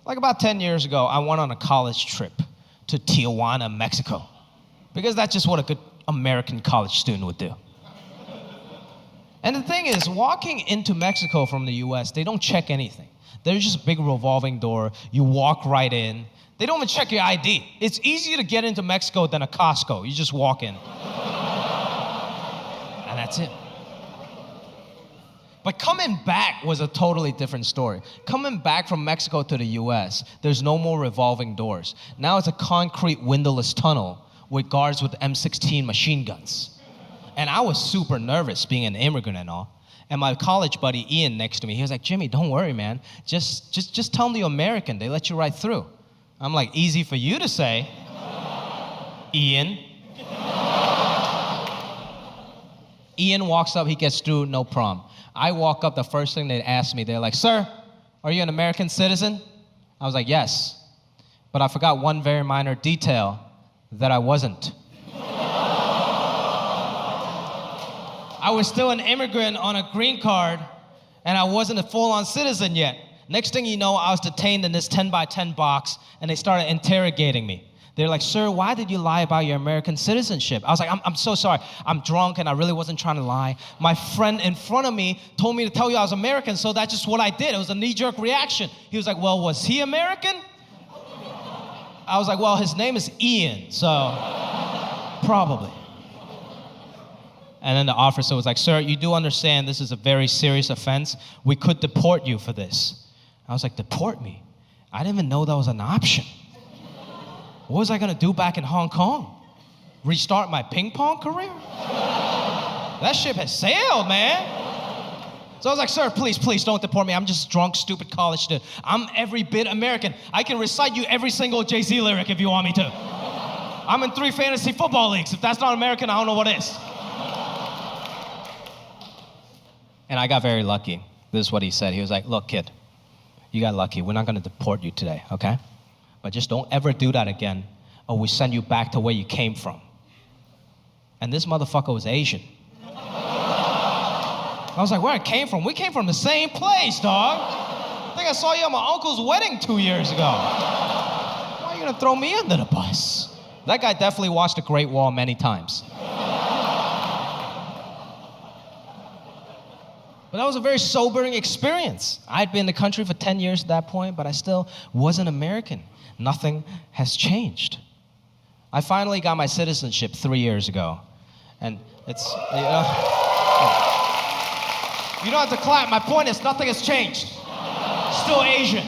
Like about 10 years ago, I went on a college trip to Tijuana, Mexico, because that's just what a good American college student would do. And the thing is, walking into Mexico from the US, they don't check anything. There's just a big revolving door. You walk right in. They don't even check your ID. It's easier to get into Mexico than a Costco. You just walk in. And that's it. But coming back was a totally different story. Coming back from Mexico to the US, there's no more revolving doors. Now it's a concrete windowless tunnel with guards with M16 machine guns. And I was super nervous being an immigrant and all. And my college buddy Ian next to me, he was like, Jimmy, don't worry, man. Just tell them you're American. They let you right through. I'm like, easy for you to say, Ian. Ian walks up, he gets through, no problem. I walk up, the first thing they ask me, they're like, sir, are you an American citizen? I was like, yes. But I forgot one very minor detail, that I wasn't. I was still an immigrant on a green card, and I wasn't a full-on citizen yet. Next thing you know, I was detained in this 10 by 10 box, and they started interrogating me. They're like, sir, why did you lie about your American citizenship? I was like, I'm so sorry. I'm drunk, and I really wasn't trying to lie. My friend in front of me told me to tell you I was American, so that's just what I did. It was a knee-jerk reaction. He was like, well, was he American? I was like, well, his name is Ian, so probably. And then the officer was like, sir, you do understand this is a very serious offense. We could deport you for this. I was like, deport me? I didn't even know that was an option. What was I gonna do back in Hong Kong? Restart my ping pong career? That ship has sailed, man. So I was like, sir, please don't deport me. I'm just a drunk, stupid college student. I'm every bit American. I can recite you every single Jay-Z lyric if you want me to. I'm in 3 fantasy football leagues. If that's not American, I don't know what is. And I got very lucky. This is what he said. He was like, look, kid, you got lucky. We're not gonna deport you today, okay? But just don't ever do that again, or we send you back to where you came from. And this motherfucker was Asian. I was like, where I came from? We came from the same place, dog. I think I saw you at my uncle's wedding 2 years ago. Why are you gonna throw me under the bus? That guy definitely watched The Great Wall many times. But that was a very sobering experience. I'd been in the country for 10 years at that point, but I still wasn't American. Nothing has changed. I finally got my citizenship 3 years ago. And it's, you don't have to clap. My point is nothing has changed. Still Asian.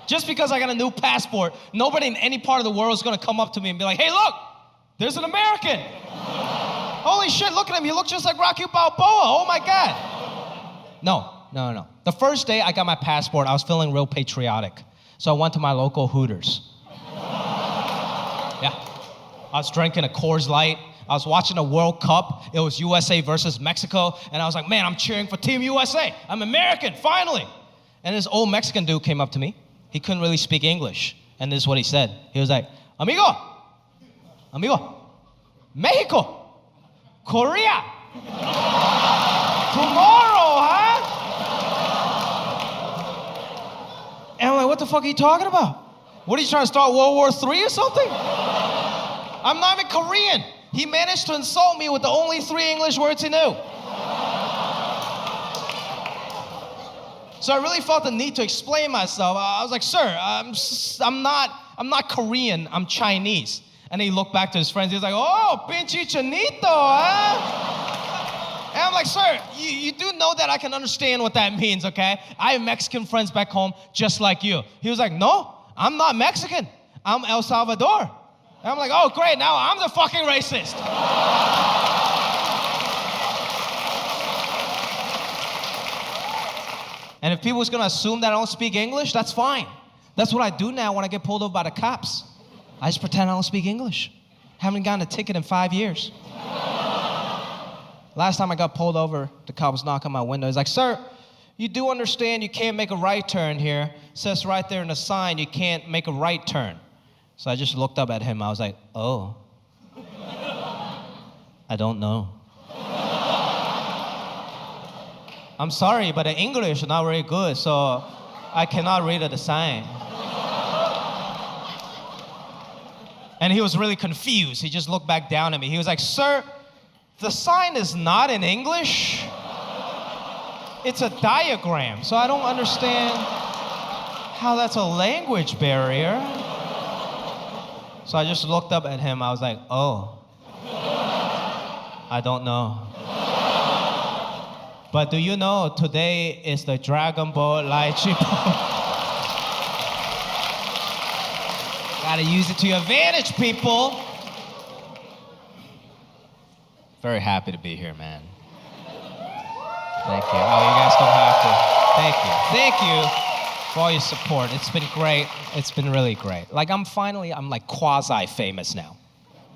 Just because I got a new passport, nobody in any part of the world is going to come up to me and be like, hey, look, there's an American. Holy shit, look at him. He looks just like Rocky Balboa. Oh, my God. No. The first day I got my passport, I was feeling real patriotic. So I went to my local Hooters. Yeah. I was drinking a Coors Light. I was watching a World Cup. It was USA versus Mexico. And I was like, man, I'm cheering for Team USA. I'm American, finally. And this old Mexican dude came up to me. He couldn't really speak English. And this is what he said. He was like, amigo, Mexico, Korea, tomorrow, huh? And I'm like, what the fuck are you talking about? What are you trying to start World War III or something? I'm not even Korean. He managed to insult me with the only 3 English words he knew. So I really felt the need to explain myself. I was like, sir, I'm not Korean, I'm Chinese. And he looked back to his friends, he was like, oh, pinche chanito, huh? And I'm like, sir, you do know that I can understand what that means, okay? I have Mexican friends back home just like you. He was like, no, I'm not Mexican. I'm El Salvador. And I'm like, oh, great, now I'm the fucking racist. And if people was gonna assume that I don't speak English, that's fine. That's what I do now when I get pulled over by the cops. I just pretend I don't speak English. Haven't gotten a ticket in 5 years. Last time I got pulled over, the cop was knocking on my window. He's like, sir, you do understand you can't make a right turn here. It says right there in the sign you can't make a right turn. So I just looked up at him. I was like, oh. I don't know. I'm sorry, but the English is not very good, so I cannot read the sign. And he was really confused. He just looked back down at me. He was like, sir, the sign is not in English. It's a diagram, so I don't understand how that's a language barrier. So I just looked up at him. I was like, oh, I don't know. But do you know today is the Dragon Ball Lychee Ball? Gotta use it to your advantage, people. Very happy to be here, man. Thank you. Oh, you guys don't have to. Thank you. Thank you for all your support. It's been great. It's been really great. Like, I'm like quasi-famous now.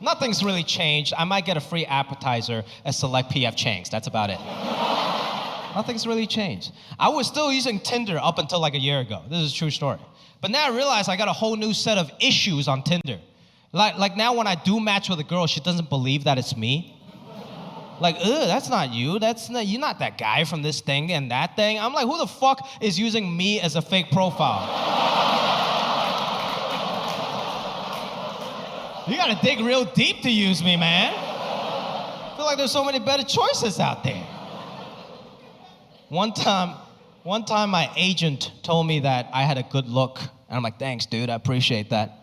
Nothing's really changed. I might get a free appetizer at select PF Chang's. That's about it. Nothing's really changed. I was still using Tinder up until like a year ago. This is a true story. But now I realize I got a whole new set of issues on Tinder. Like now when I do match with a girl, she doesn't believe that it's me. Like, that's not you. You're not that guy from this thing and that thing. I'm like, who the fuck is using me as a fake profile? You gotta dig real deep to use me, man. I feel like there's so many better choices out there. One time my agent told me that I had a good look. And I'm like, thanks, dude, I appreciate that.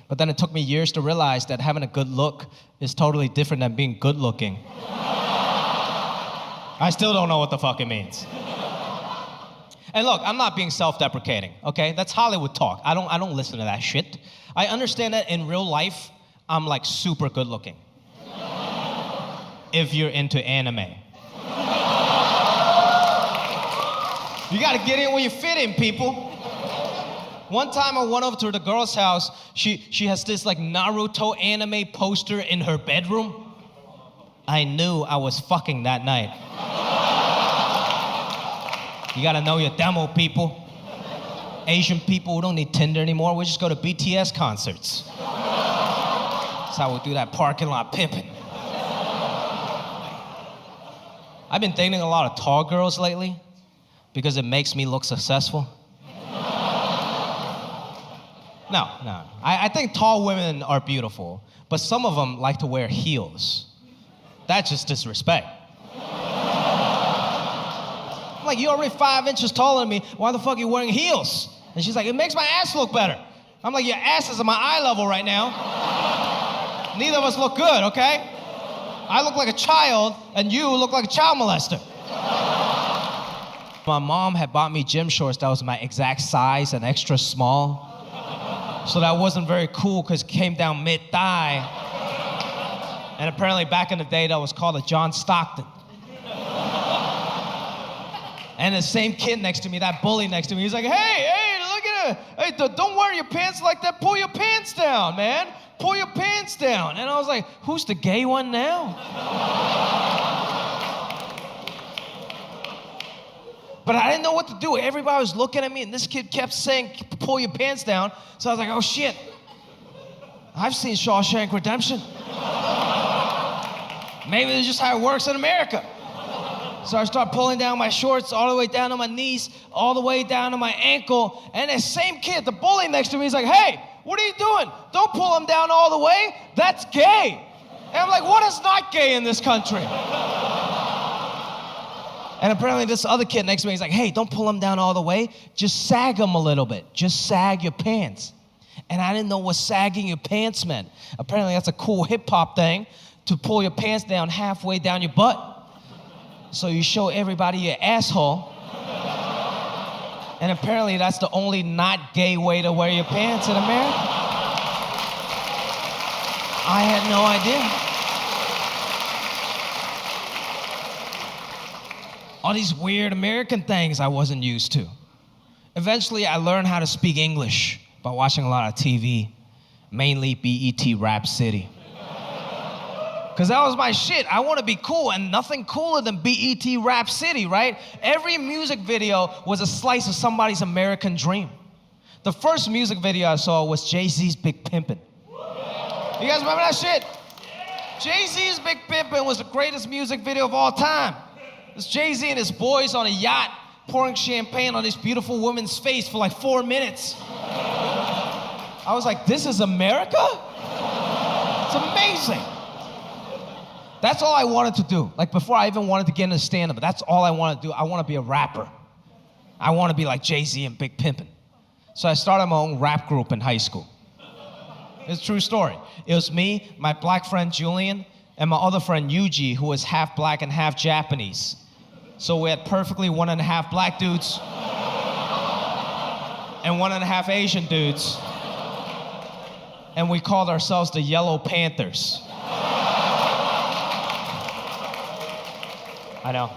But then it took me years to realize that having a good look is totally different than being good looking. I still don't know what the fuck it means. And look, I'm not being self-deprecating, okay? That's Hollywood talk. I don't listen to that shit. I understand that in real life, I'm like super good looking. If you're into anime. You gotta get in where you fit in, people. One time I went over to the girl's house. She has this like Naruto anime poster in her bedroom. I knew I was fucking that night. You gotta know your demo, people. Asian people, we don't need Tinder anymore. We just go to BTS concerts. That's how we do that parking lot pimping. I've been dating a lot of tall girls lately because it makes me look successful. No. I think tall women are beautiful, but some of them like to wear heels. That's just disrespect. I'm like, you're already 5 inches taller than me. Why the fuck are you wearing heels? And she's like, it makes my ass look better. I'm like, your ass is at my eye level right now. Neither of us look good, okay? I look like a child, and you look like a child molester. My mom had bought me gym shorts that was my exact size and extra small. So that wasn't very cool because it came down mid-thigh. And apparently back in the day, that was called a John Stockton. And the same kid next to me, that bully next to me, he's like, hey, look at it. Hey, don't wear your pants like that. Pull your pants down, man. Pull your pants down. And I was like, who's the gay one now? But I didn't know what to do. Everybody was looking at me, and this kid kept saying, pull your pants down. So I was like, oh, shit. I've seen Shawshank Redemption. Maybe it's just how it works in America. So I start pulling down my shorts all the way down to my knees, all the way down to my ankle. And that same kid, the bully next to me, is like, hey, what are you doing? Don't pull them down all the way. That's gay. And I'm like, what is not gay in this country? And apparently this other kid next to me is like, hey, don't pull them down all the way. Just sag them a little bit. Just sag your pants. And I didn't know what sagging your pants meant. Apparently that's a cool hip hop thing, to pull your pants down halfway down your butt. So you show everybody your asshole. And apparently that's the only not gay way to wear your pants in America. I had no idea. All these weird American things I wasn't used to. Eventually I learned how to speak English by watching a lot of TV, mainly BET Rap City. Because that was my shit. I want to be cool, and nothing cooler than BET Rap City, right? Every music video was a slice of somebody's American dream. The first music video I saw was Jay-Z's Big Pimpin'. You guys remember that shit? Jay-Z's Big Pimpin' was the greatest music video of all time. It's Jay-Z and his boys on a yacht pouring champagne on this beautiful woman's face for like 4 minutes. I was like, this is America? It's amazing. That's all I wanted to do. Like before I even wanted to get into stand-up, that's all I wanted to do. I want to be a rapper. I want to be like Jay-Z and Big Pimpin'. So I started my own rap group in high school. It's a true story. It was me, my black friend Julian, and my other friend Yuji, who was half black and half Japanese. So we had perfectly 1.5 black dudes and 1.5 Asian dudes. And we called ourselves the Yellow Panthers. I know.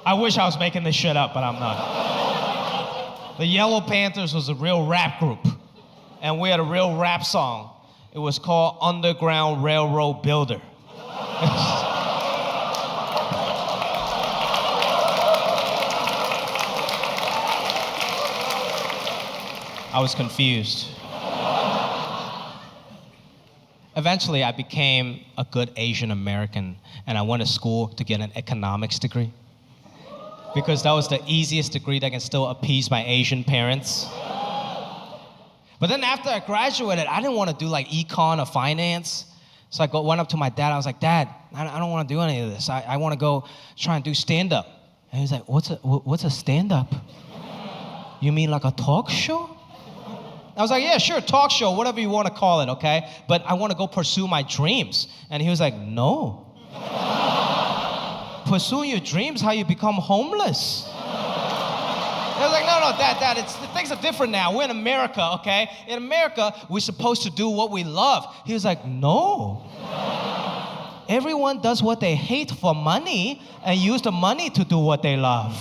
I wish I was making this shit up, but I'm not. The Yellow Panthers was a real rap group. And we had a real rap song. It was called Underground Railroad Builder. I was confused. Eventually, I became a good Asian American, and I went to school to get an economics degree because that was the easiest degree that can still appease my Asian parents. But then after I graduated, I didn't want to do like econ or finance. So I went up to my dad. I was like, Dad, I don't want to do any of this. I want to go try and do stand-up. And he was like, what's a stand-up? You mean like a talk show? I was like, yeah, sure, talk show, whatever you want to call it, okay? But I want to go pursue my dreams. And he was like, no. Pursuing your dreams, how you become homeless. I was like, no, Dad, things are different now. We're in America, okay? In America, we're supposed to do what we love. He was like, no. Everyone does what they hate for money and use the money to do what they love.